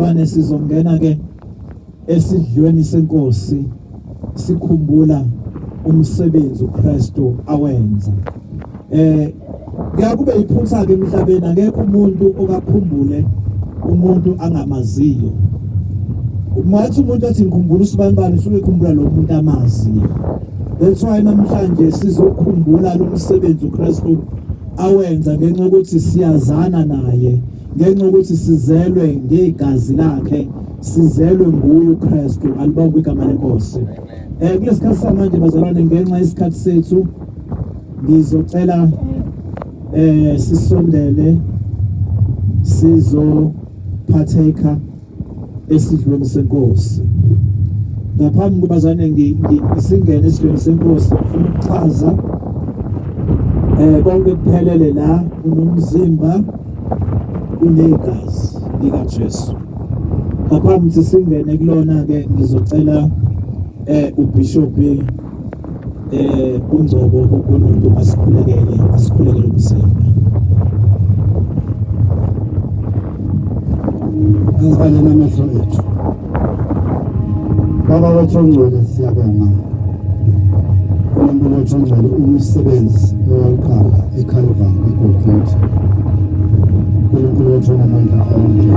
isizukulwane sizongena ke esidlweni senkosi sikhumbula umsebenzi uKristu awenza. Kuyakube iphutha ke emhlabeni akekho umuntu okakhumbule umuntu angamaziyo. Umathi umuntu athi ngikhumbula usibanibani usuke ekhumbula lo muntu amaziyo. That's why namhlanje sizokhumbula lo msebenzi uKristu awenza ngenxa ukuthi siyazana naye, ngenxa ukuthi sizelwe ngegazi lakhe, sizelwe nguye uKristu. Alibonge igama lenkosi. Kulesikhathi samanje bazalwane, ngenxa yesikhathi sethu ngizocela sisondele sizophatheka esidlweni senkosi. Ngaphambi kubazane singene esidlweni senkosi, ngifuna ukuchaza konke kuphelele la unomzimba unegazi likaJesu. Ngaphambi ukuthi singene kulona ke ngizocela uBishop uNgcobo uNtu asikhulekele umzimba. Azibane namehlo ethu. Baba wethu ongcwele, siyabonga uNkulunkulu wethu ongcwele umsebenzi oqala eCalvary eGolgotha. uNkulunkulu wethu onamandla onke,